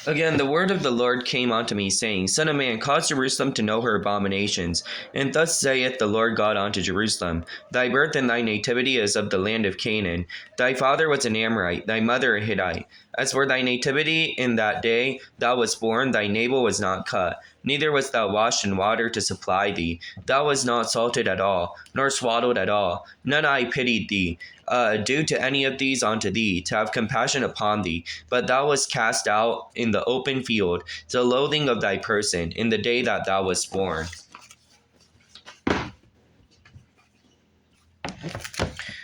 Again, the word of the Lord came unto me, saying, Son of man, cause Jerusalem to know her abominations. And thus saith the Lord God unto Jerusalem, Thy birth and thy nativity is of the land of Canaan. Thy father was an Amorite, thy mother a Hittite. As for thy nativity in that day thou wast born, thy navel was not cut, neither wast thou washed in water to supply thee. Thou wast not salted at all, nor swaddled at all. None I pitied thee. Do to any of these unto thee, to have compassion upon thee. But thou wast cast out in the open field, to the loathing of thy person, in the day that thou wast born.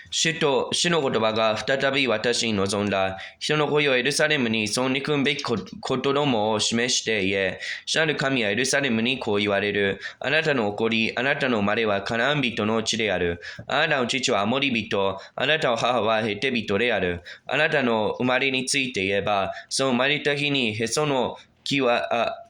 主の言葉が再び私に望んだ。人の子よエルサレムにその憎むべきことどもを示して言え。主なる神はエルサレムにこう言われる。あなたの起こり、あなたの生まれはカナン人の地である。あなたの父はアモリ人、あなたの母はヘテ人である。あなたの生まれについて言えば、その生まれた日にへその木は、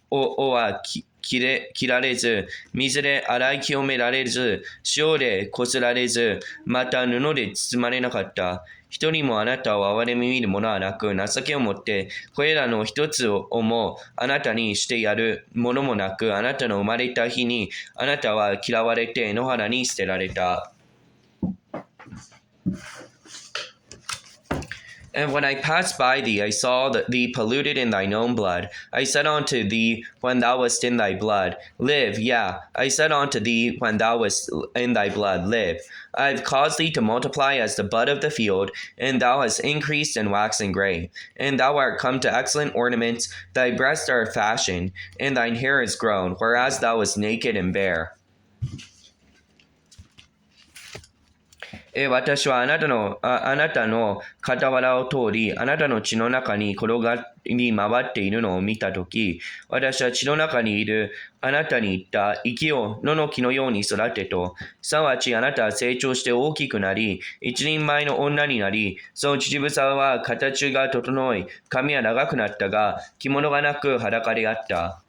切られず、水で洗い清められず、塩でこすられず、また布で包まれなかった。一人もあなたを憐れみ見る者はなく、情けをもって、これらの一つをもあなたにしてやる者もなく、あなたの生まれた日に、あなたは嫌われて野原に捨てられた。And when I passed by thee, I saw thee polluted in thine own blood. I said unto thee, when thou wast in thy blood, live. Yeah, I said unto thee, when thou wast in thy blood, live. I have caused thee to multiply as the bud of the field, and thou hast increased and waxen gray. And thou art come to excellent ornaments, thy breasts are fashioned, and thine hair is grown, whereas thou wast naked and bare. 私はあなたの傍らを通り、あなたの血の中に転がり回っているのを見たとき、私は血の中にいるあなたに言った、生きよう、野の木のように育てと。すなわちあなたは成長して大きくなり、一人前の女になり、その乳房は形が整い、髪は長くなったが、着物がなく裸であった。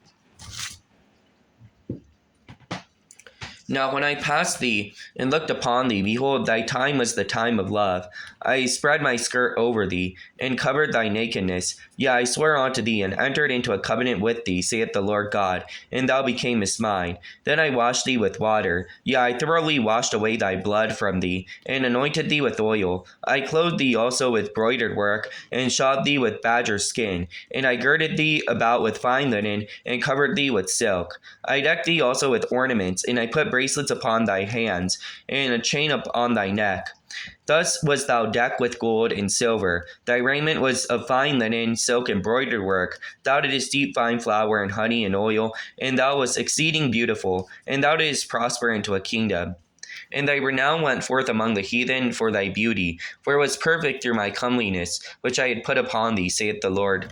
Now when I passed thee and looked upon thee, behold, thy time was the time of love. I spread my skirt over thee, and covered thy nakedness. Yea, I swear unto thee, and entered into a covenant with thee, saith the Lord God, and thou becamest mine. Then I washed thee with water. Yea, I thoroughly washed away thy blood from thee, and anointed thee with oil. I clothed thee also with broidered work, and shod thee with badger skin. And I girded thee about with fine linen, and covered thee with silk. I decked thee also with ornaments, and I put bracelets upon thy hands, and a chain upon thy neck. Thus wast thou decked with gold and silver. Thy raiment was of fine linen, silk, and broidered work. Thou didst eat fine flour and honey and oil, and thou wast exceeding beautiful, and thou didst prosper into a kingdom. And thy renown went forth among the heathen for thy beauty, for it was perfect through my comeliness, which I had put upon thee, saith the Lord.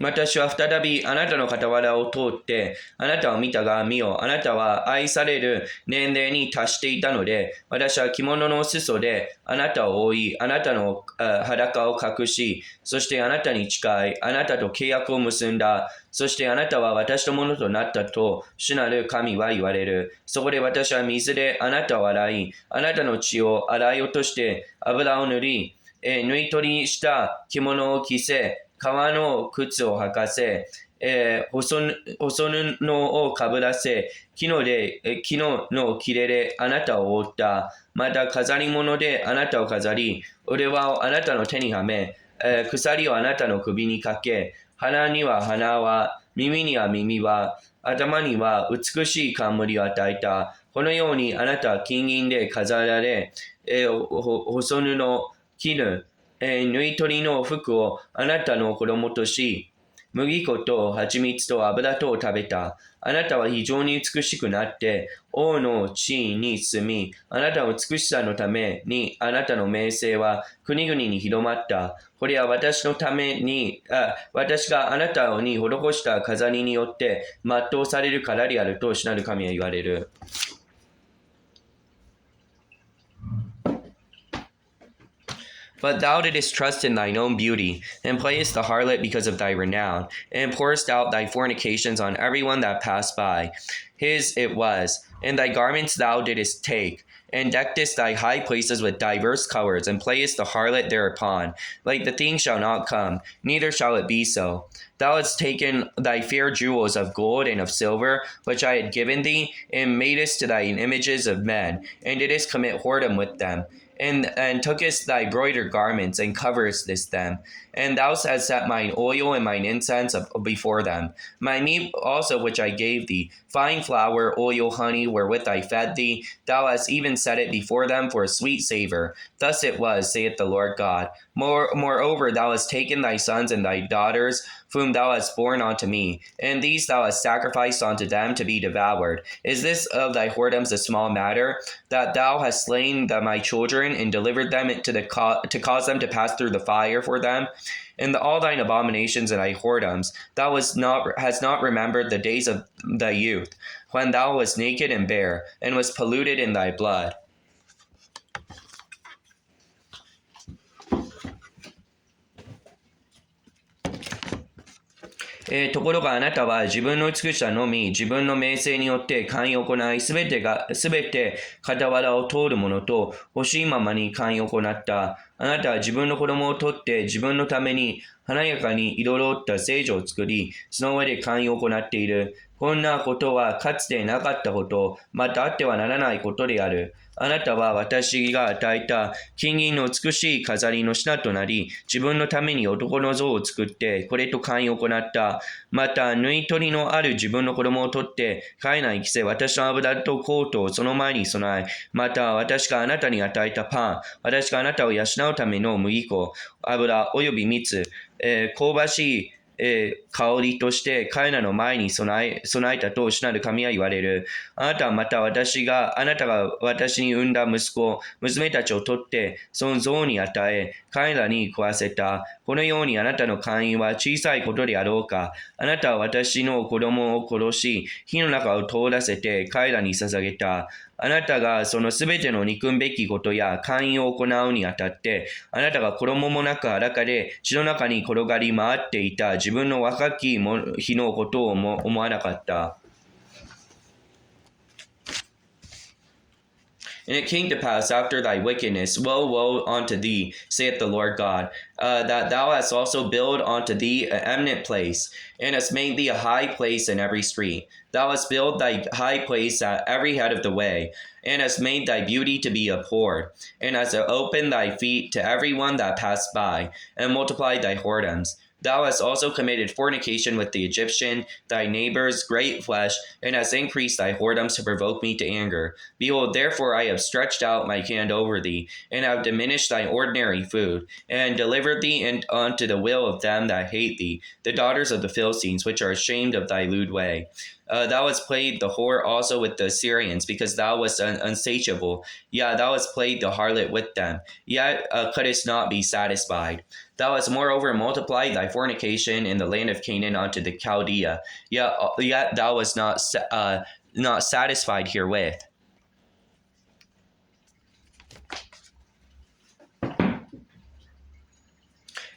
私は再びあなたの傍らを通って、あなたを見たが、見よ、あなたは愛される年齢に達していたので、私は着物の裾であなたを覆い、あなたの裸を隠し、そしてあなたに誓い、あなたと契約を結んだ。そしてあなたは私のものとなったと、主なる神は言われる。そこで私は水であなたを洗い、あなたの血を洗い落として油を塗り、縫い取りした着物を着せ、革の靴を履かせ、細布をかぶらせ、木の切れであなたを覆った。また飾り物であなたを飾り、腕輪をあなたの手にはめ、鎖をあなたの首にかけ、鼻には鼻輪、耳には耳輪、頭には美しい冠を与えた。このようにあなたは金銀で飾られ、細布、絹、縫い取りの服をあなたの衣とし、麦粉と蜂蜜と油とを食べた。あなたは非常に美しくなって、王の地位に住み、あなたの美しさのために、あなたの名声は国々に広まった。これは私のために、私があなたに施した飾りによって全うされるからであると主なる神は言われる。But thou didst trust in thine own beauty, and playest the harlot because of thy renown, and pourest out thy fornications on every one that passed by. his it was. And thy garments thou didst take, and deckedest thy high places with diverse colors, and playest the harlot thereupon. Like the thing shall not come, neither shall it be so. Thou hadst taken thy fair jewels of gold and of silver, which I had given thee, and madest to thine images of men, and didst commit whoredom with them. And tookest thy broidered garments, and coveredst them. And thou hast set mine oil and mine incense before them. My meat also which I gave thee, fine flour, oil, honey, wherewith I fed thee, thou hast even set it before them for a sweet savor. Thus it was, saith the Lord God. Moreover, thou hast taken thy sons and thy daughters, whom thou hast borne unto me, and these thou hast sacrificed unto them to be devoured. Is this of thy whoredoms a small matter, that thou hast slain my children, and delivered them to cause them to pass through the fire for them? And all thine abominations and thy whoredoms, thou hast not remembered the days of thy youth, when thou wast naked and bare, and was polluted in thy blood. ところがあなたは自分の美しさのみ、自分の名声によって寛容を行い、すべて傍らを通る者と欲しいままに寛容を行った。あなたは自分の子供を取って自分のために華やかに彩った聖女を作り、その上で寛容を行っている。こんなことはかつてなかったこと、またあってはならないことである。あなたは私が与えた金銀の美しい飾りの品となり、自分のために男の像を作って、これと寛容を行った。また、縫い取りのある自分の子供を取って、体内に着せ、私の油とコートをその前に備え、また、私があなたに与えたパン、私があなたを養うための麦粉、油および蜜、香ばしい香りとして彼らの前に備えたと主なる神は言われる。あなたはまたあなたが私に産んだ息子、娘たちを取って、その像に与え、彼らに食わせた。このようにあなたの姦淫は小さいことであろうか。あなたは私の子供を殺し、火の中を通らせて彼らに捧げた。あなたがそのすべての憎むべきことや姦淫を行うにあたって、あなたが衣もなく裸で血の中に転がり回っていた自分の若き日のことを思わなかった。And it came to pass after thy wickedness, woe unto thee, saith the Lord God, that thou hast also built unto thee an eminent place, and hast made thee a high place in every street. Thou hast built thy high place at every head of the way, and hast made thy beauty to be abhorred, and hast opened thy feet to every one that passed by, and multiplied thy whoredoms. Thou hast also committed fornication with the Egyptian, thy neighbor's great flesh, and hast increased thy whoredoms to provoke me to anger. Behold, therefore I have stretched out my hand over thee, and have diminished thy ordinary food, and delivered thee unto the will of them that hate thee, the daughters of the Philistines, which are ashamed of thy lewd way. Thou hast played the whore also with the Assyrians, because thou wast unsatiable. Yea, thou hast played the harlot with them, yet couldst not be satisfied. Thou hast moreover multiplied thy fornication in the land of Canaan unto the Chaldea, yet thou wast not satisfied herewith.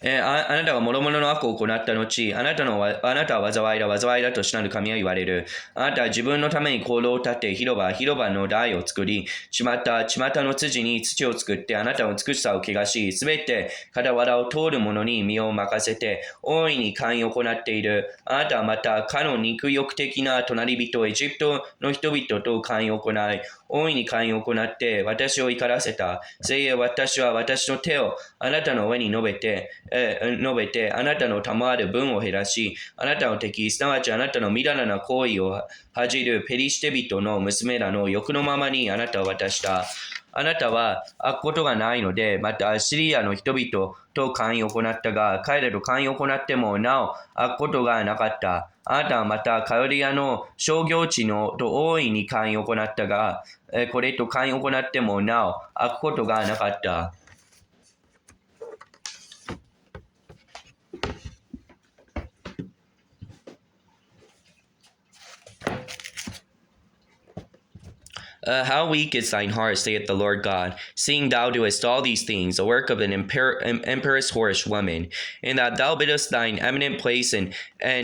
あなたが諸々の悪を行った後、あなたは災いだと主なる神は言われる。あなたは自分のために香炉を立て、広場の台を作り、巷の辻に土を作って、あなたの美しさを汚し、すべて傍らを通る者に身を任せて、大いに寛容を行っている。あなたはまた、かの肉欲的な隣人、エジプトの人々と寛容を行い、大いに寛容を行って、私を怒らせた。せいや私は私の手をあなたの上に述べて、あなたの賜る分を減らし、あなたの敵、すなわちあなたのみだらな行為を恥じるペリシテ人の娘らの欲のままにあなたを渡した。あなたは悪ことがないので、またシリアの人々と寛容を行ったが、彼らと寛容を行ってもなお悪ことがなかった。あなたはまたカルディアの商業地のと大いに寛容を行ったが、これと寛容を行ってもなお悪ことがなかった。How weak is thine heart, saith the Lord God, seeing thou doest all these things, the work of an empress whorish woman, and that thou biddest thine eminent place and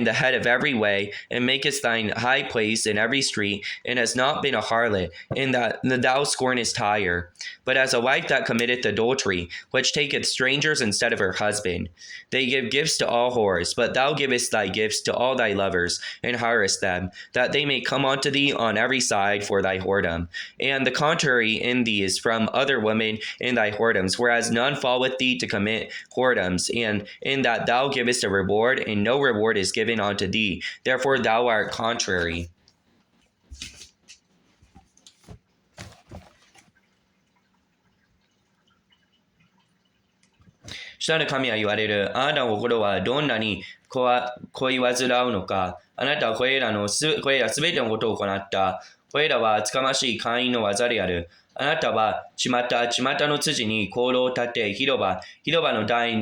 the head of every way, and makest thine high place in every street, and hast not been a harlot, and that thou scornest Tyre, but as a wife that committeth adultery, which taketh strangers instead of her husband. They give gifts to all whores, but thou givest thy gifts to all thy lovers, and hirest them, that they may come unto thee on every side for thy whoredom. And the contrary in thee is from other women in thy whoredoms, whereas none fall with thee to commit whoredoms, and in that thou givest a reward, and no reward is given unto thee. Therefore thou art contrary. 主なる神は言われる。あなたの心はどんなに恋煩うのか。あなたはこれらすべてのことを行った。これらは厚かましい会員の技である。あなたは巷の辻に香炉を立て、広場の台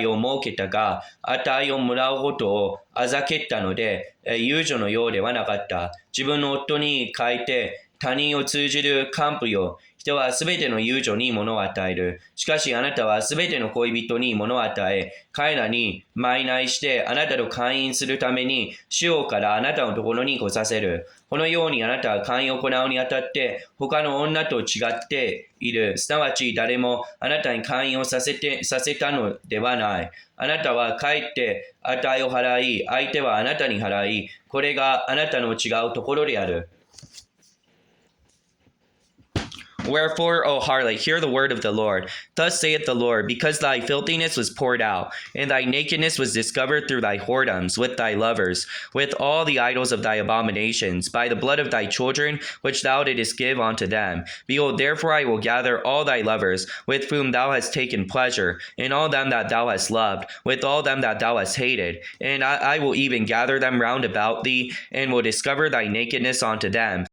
を設けたが、値をもらうことをあざけったので、遊女のようではなかった。自分の夫に変えて他人を通じる幹部よ。人はすべての遊女に物を与える。しかしあなたはすべての恋人に物を与え、彼らに賄いしてあなたと会員するために、主王からあなたのところに来させる。このようにあなたは会員を行うにあたって、他の女と違っている。すなわち誰もあなたに会員をさせたのではない。あなたは帰って値を払い、相手はあなたに払い、これがあなたの違うところである。Wherefore, O harlot, hear the word of the Lord. Thus saith the Lord, because thy filthiness was poured out, and thy nakedness was discovered through thy whoredoms, with thy lovers, with all the idols of thy abominations, by the blood of thy children, which thou didst give unto them. Behold, therefore I will gather all thy lovers, with whom thou hast taken pleasure, and all them that thou hast loved, with all them that thou hast hated. And I will even gather them round about thee, and will discover thy nakedness unto them,